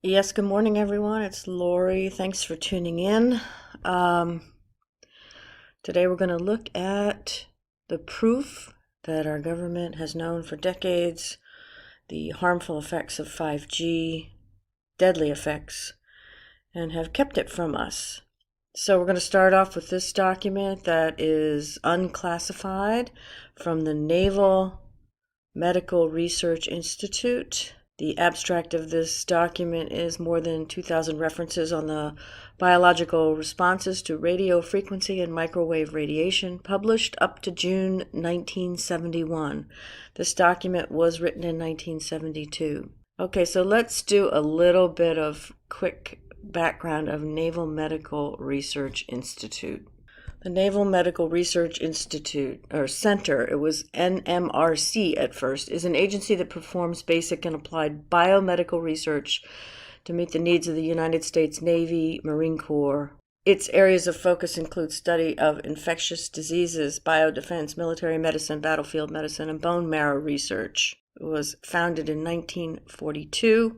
Yes, good morning, everyone. It's Lori. Thanks for tuning in. Um, Today we're going to look at the proof that our government has known for decades, the harmful effects of 5G, deadly effects, and have kept it from us. So we're going to start off with this document that is unclassified from the Naval Medical Research Institute. The abstract of this document is more than 2,000 references on the biological responses to radio frequency and microwave radiation, published up to June 1971. This document was written in 1972. Okay, so let's do a little bit of quick background of Naval Medical Research Institute. The Naval Medical Research Institute, or Center, it was NMRC at first, is an agency that performs basic and applied biomedical research to meet the needs of the United States Navy, Marine Corps. Its areas of focus include study of infectious diseases, biodefense, military medicine, battlefield medicine, and bone marrow research. It was founded in 1942.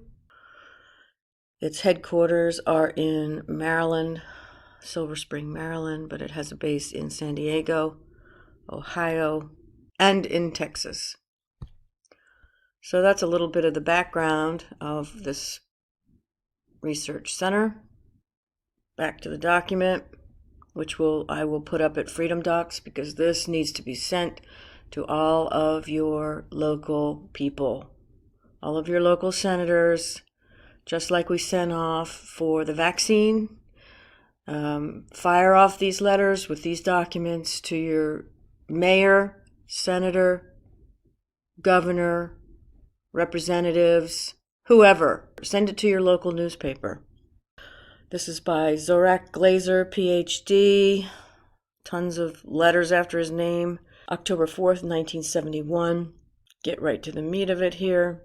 Its headquarters are in Maryland, Silver Spring, Maryland, but it has a base in San Diego, Ohio, and in Texas. So that's a little bit of the background of this research center. Back to the document, which I will put up at Freedom Docs, because this needs to be sent to all of your local people, all of your local senators, just like we sent off for the vaccine. Fire off these letters with these documents to your mayor, senator, governor, representatives, whoever. Send it to your local newspaper. This is by Zorak Glazer, PhD. Tons of letters after his name. October 4th, 1971. Get right to the meat of it here.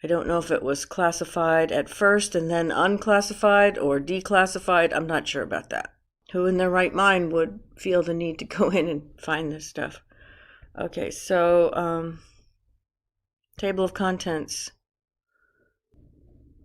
I don't know if it was classified at first and then unclassified or declassified. I'm not sure about that. Who in their right mind would feel the need to go in and find this stuff? Okay, so table of contents.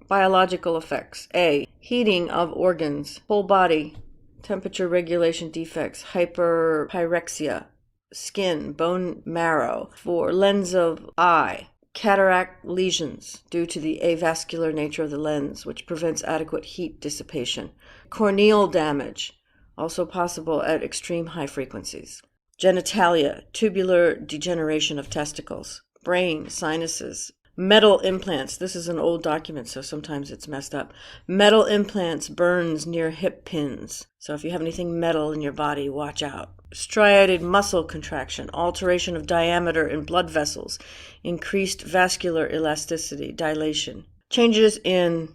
Biological effects. A. Heating of organs, whole body, temperature regulation defects, hyperpyrexia, skin, bone marrow. 4. Lens of eye. Cataract lesions due to the avascular nature of the lens, which prevents adequate heat dissipation. Corneal damage, also possible at extreme high frequencies. Genitalia, tubular degeneration of testicles. Brain, sinuses. Metal implants, this is an old document, so sometimes it's messed up. Metal implants, burns near hip pins. So if you have anything metal in your body, watch out. Striated muscle contraction, alteration of diameter in blood vessels, increased vascular elasticity, dilation. Changes in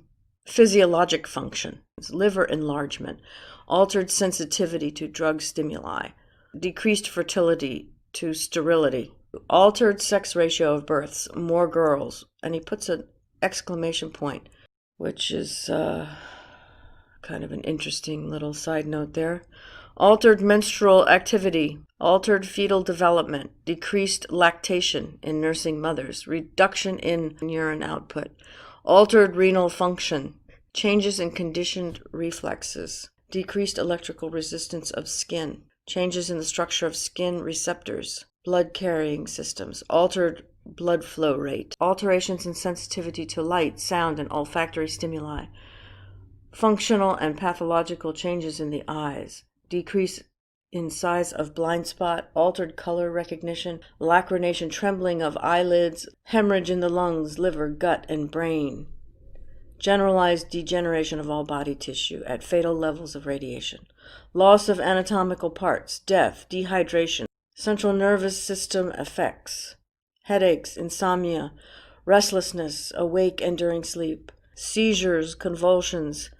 physiologic function, liver enlargement, altered sensitivity to drug stimuli, decreased fertility to sterility, altered sex ratio of births, more girls. And he puts an exclamation point, which is kind of an interesting little side note there. Altered menstrual activity, altered fetal development, decreased lactation in nursing mothers, reduction in urine output, altered renal function, changes in conditioned reflexes, decreased electrical resistance of skin, changes in the structure of skin receptors, blood carrying systems, altered blood flow rate, alterations in sensitivity to light, sound, and olfactory stimuli, functional and pathological changes in the eyes, decrease in size of blind spot, altered color recognition, lacrimation, trembling of eyelids, hemorrhage in the lungs, liver, gut, and brain, generalized degeneration of all body tissue at fatal levels of radiation, loss of anatomical parts, death, dehydration, central nervous system effects, headaches, insomnia, restlessness, awake and during sleep, seizures, convulsions,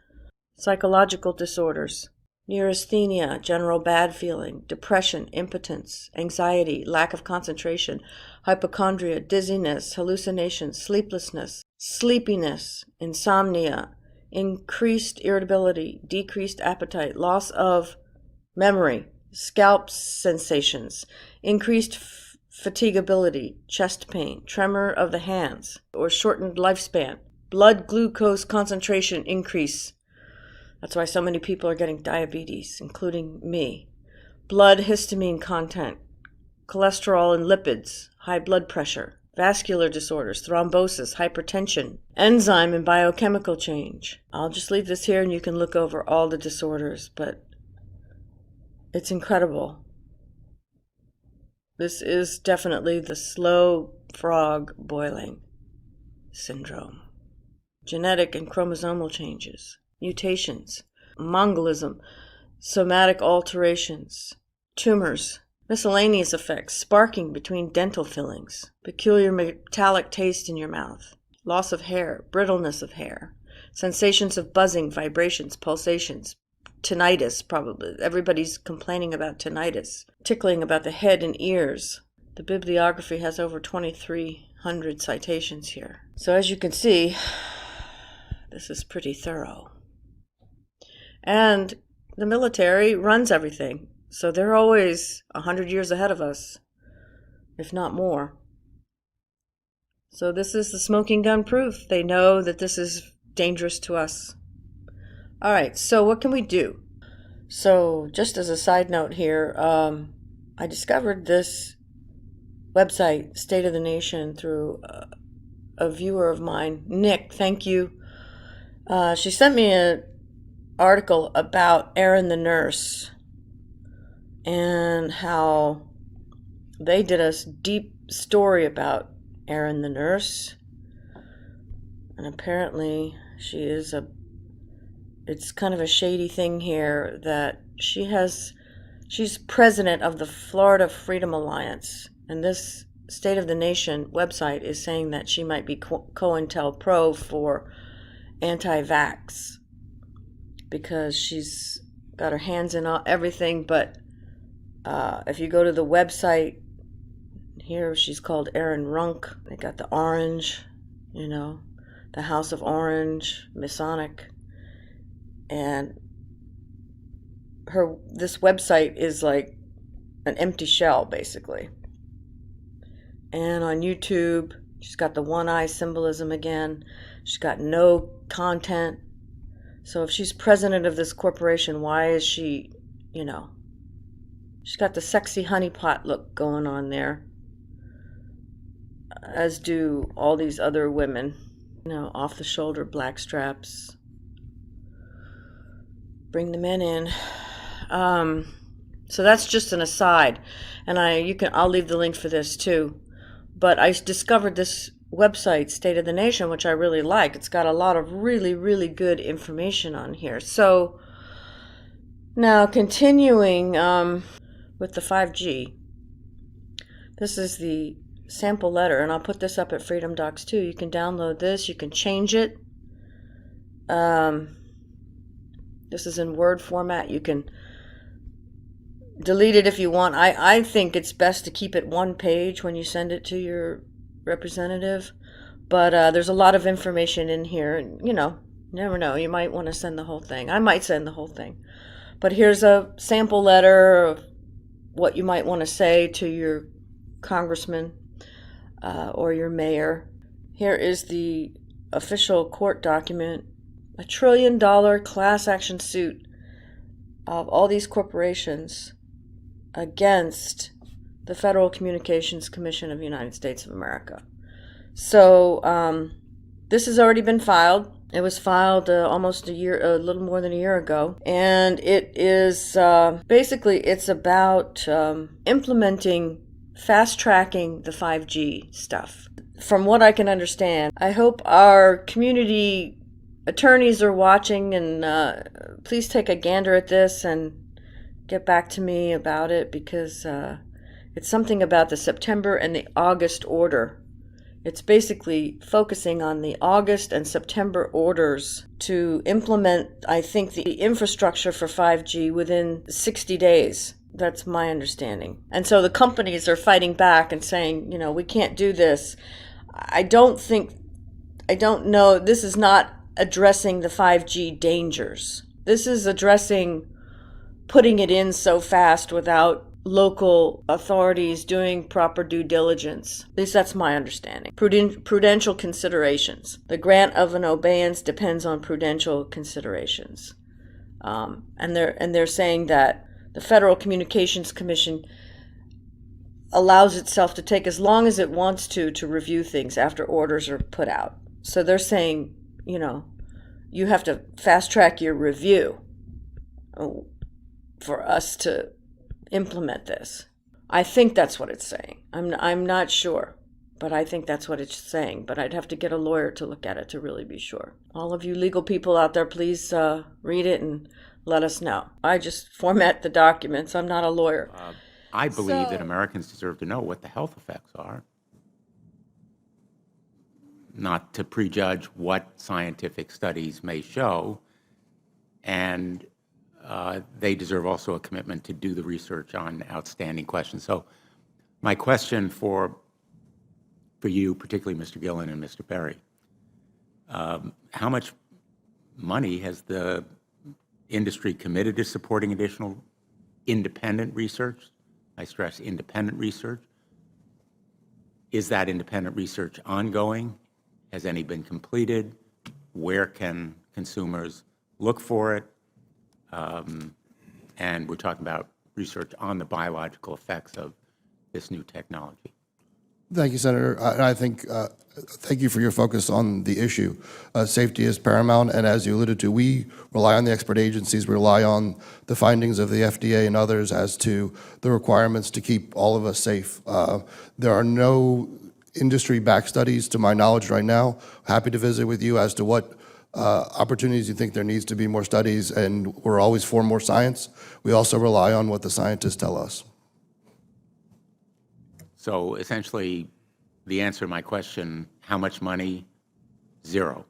psychological disorders, neurasthenia, general bad feeling, depression, impotence, anxiety, lack of concentration, hypochondria, dizziness, hallucinations, sleeplessness, sleepiness, insomnia, increased irritability, decreased appetite, loss of memory, scalp sensations, increased fatigability, chest pain, tremor of the hands, or shortened lifespan, blood glucose concentration increase. That's why so many people are getting diabetes, including me. Blood histamine content, cholesterol and lipids, high blood pressure, vascular disorders, thrombosis, hypertension, enzyme and biochemical change. I'll just leave this here and you can look over all the disorders, but it's incredible. This is definitely the slow frog boiling syndrome. Genetic and chromosomal changes, mutations, Mongolism, somatic alterations, tumors, miscellaneous effects, sparking between dental fillings, peculiar metallic taste in your mouth, loss of hair, brittleness of hair, sensations of buzzing, vibrations, pulsations, tinnitus probably. Everybody's complaining about tinnitus, tickling about the head and ears. The bibliography has over 2,300 citations here. So as you can see, this is pretty thorough. And the military runs everything, so they're always 100 years ahead of us, if not more. So this is the smoking gun proof. They know that this is dangerous to us. All right, so what can we do? So just as a side note here, I discovered this website, State of the Nation, through a viewer of mine, Nick. Thank you. She sent me an article about Heron the nurse and how they did a deep story about Heron the nurse. And apparently it's kind of a shady thing here that she's president of the Florida Freedom Alliance. And this State of the Nation website is saying that she might be COINTELPRO for anti-vax, because she's got her hands in everything. But if you go to the website, here she's called Erin Runk. They got the orange, the House of Orange, Masonic. And this website is like an empty shell, basically. And on YouTube, she's got the one eye symbolism again. She's got no content. So if she's president of this corporation, why is she, she's got the sexy honeypot look going on there, as do all these other women, off the shoulder black straps. Bring the men in. So that's just an aside, and I'll leave the link for this too. But I discovered this website, State of the Nation, which I really like. It's got a lot of really, really good information on here. So now continuing with the 5G. This is the sample letter, and I'll put this up at Freedom Docs too. You can download this. You can change it. This is in Word format. You can delete it if you want. I think it's best to keep it one page when you send it to your representative. But there's a lot of information in here. And, you never know. You might want to send the whole thing. I might send the whole thing. But here's a sample letter of what you might want to say to your congressman or your mayor. Here is the official court document. $1 trillion class action suit of all these corporations against the Federal Communications Commission of the United States of America. So this has already been filed. It was filed a little more than a year ago, and it is basically it's about implementing, fast tracking the 5G stuff. From what I can understand, I hope our community attorneys are watching, and please take a gander at this and get back to me about it, because it's something about the September and the August order. It's basically focusing on the August and September orders to implement, I think, the infrastructure for 5G within 60 days. That's my understanding. And so the companies are fighting back and saying, we can't do this. I don't know, this is not addressing the 5G dangers. This is addressing putting it in so fast without local authorities doing proper due diligence. At least that's my understanding. Prudential considerations. The grant of an abeyance depends on prudential considerations. And they're saying that the Federal Communications Commission allows itself to take as long as it wants to review things after orders are put out. So they're saying, you have to fast track your review for us to implement this. I think that's what it's saying. I'm not sure, but I think that's what it's saying. But I'd have to get a lawyer to look at it to really be sure. All of you legal people out there, please read it and let us know. I just format the documents. I'm not a lawyer. I believe that Americans deserve to know what the health effects are, not to prejudge what scientific studies may show, and they deserve also a commitment to do the research on outstanding questions. So my question for you, particularly Mr. Gillen and Mr. Perry, how much money has the industry committed to supporting additional independent research? I stress independent research. Is that independent research ongoing? Has any been completed? Where can consumers look for it? And we're talking about research on the biological effects of this new technology. Thank you, Senator. I think, thank you for your focus on the issue. Safety is paramount, and as you alluded to, we rely on the expert agencies, we rely on the findings of the FDA and others as to the requirements to keep all of us safe. There are no industry-backed studies, to my knowledge right now. Happy to visit with you as to what opportunities you think there needs to be more studies, and we're always for more science. We also rely on what the scientists tell us. So essentially, the answer to my question, how much money? Zero.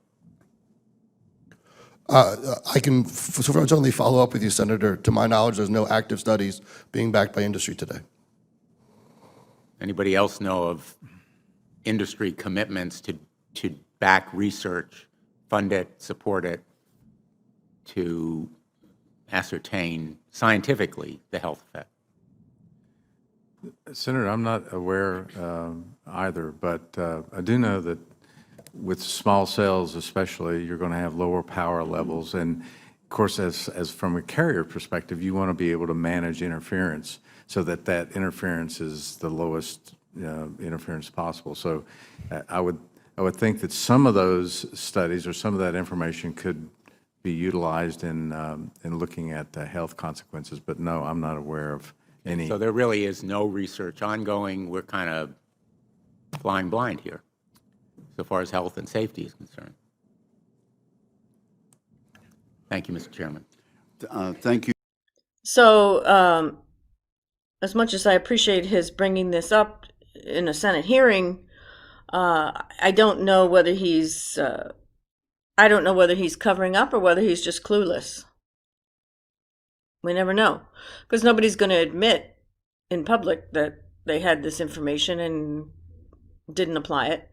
I can certainly follow up with you, Senator. To my knowledge, there's no active studies being backed by industry today. Anybody else know of industry commitments to back research, fund it, support it, to ascertain scientifically the health effect? Senator, I'm not aware either, but I do know that with small cells especially, you're going to have lower power levels. And of course, as from a carrier perspective, you want to be able to manage interference so that that interference is the lowest interference possible. So I would think that some of those studies or some of that information could be utilized in looking at the health consequences. But no, I'm not aware of any. So there really is no research ongoing. We're kind of flying blind here, so far as health and safety is concerned. Thank you, Mr. Chairman. Thank you. So, as much as I appreciate his bringing this up in a Senate hearing, I don't know whether he's covering up or whether he's just clueless. We never know, because nobody's going to admit in public that they had this information and didn't apply it.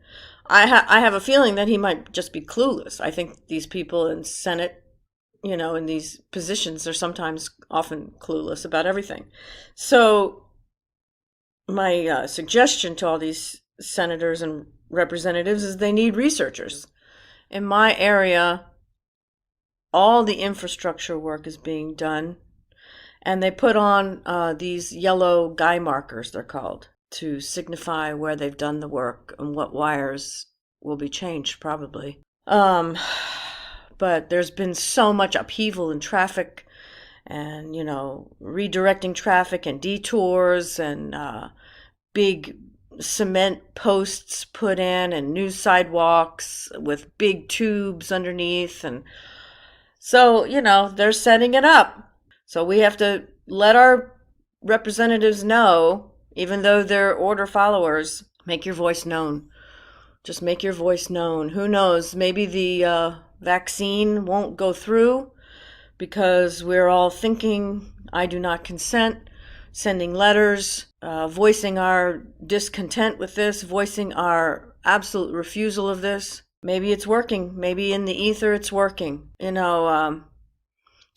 I have a feeling that he might just be clueless. I think these people in Senate, in these positions, are sometimes often clueless about everything. So my suggestion to all these senators and representatives is they need researchers. In my area, all the infrastructure work is being done, and they put on these yellow guy markers, they're called, to signify where they've done the work and what wires will be changed, probably. But there's been so much upheaval in traffic and, redirecting traffic and detours and big cement posts put in and new sidewalks with big tubes underneath. And so, they're setting it up. So we have to let our representatives know, even though they're order followers, make your voice known. Just make your voice known. Who knows? Maybe the vaccine won't go through because we're all thinking, I do not consent, sending letters, voicing our discontent with this, voicing our absolute refusal of this. Maybe it's working. Maybe in the ether it's working.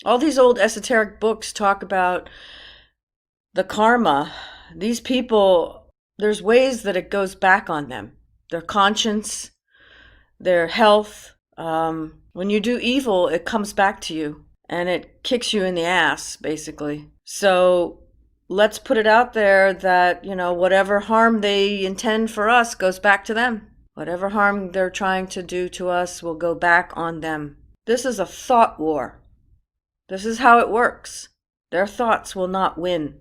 All these old esoteric books talk about the karma, these people, there's ways that it goes back on them. Their conscience, their health. When you do evil, it comes back to you and it kicks you in the ass, basically. So let's put it out there that, whatever harm they intend for us goes back to them. Whatever harm they're trying to do to us will go back on them. This is a thought war. This is how it works. Their thoughts will not win.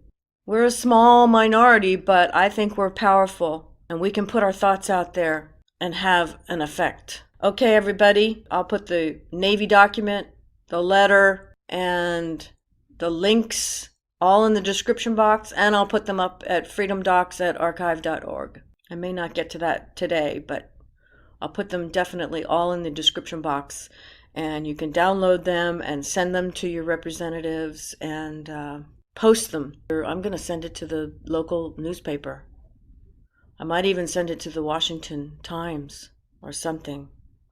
We're a small minority, but I think we're powerful, and we can put our thoughts out there and have an effect. Okay, everybody, I'll put the Navy document, the letter, and the links all in the description box, and I'll put them up at freedomdocs@archive.org. I may not get to that today, but I'll put them definitely all in the description box, and you can download them and send them to your representatives and post them. I'm going to send it to the local newspaper. I might even send it to the Washington Times or something.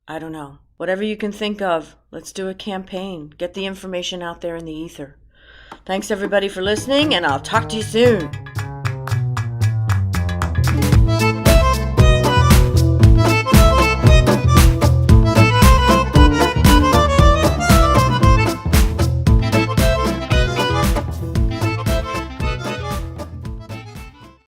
I don't know. Whatever you can think of, let's do a campaign. Get the information out there in the ether. Thanks everybody for listening, and I'll talk to you soon.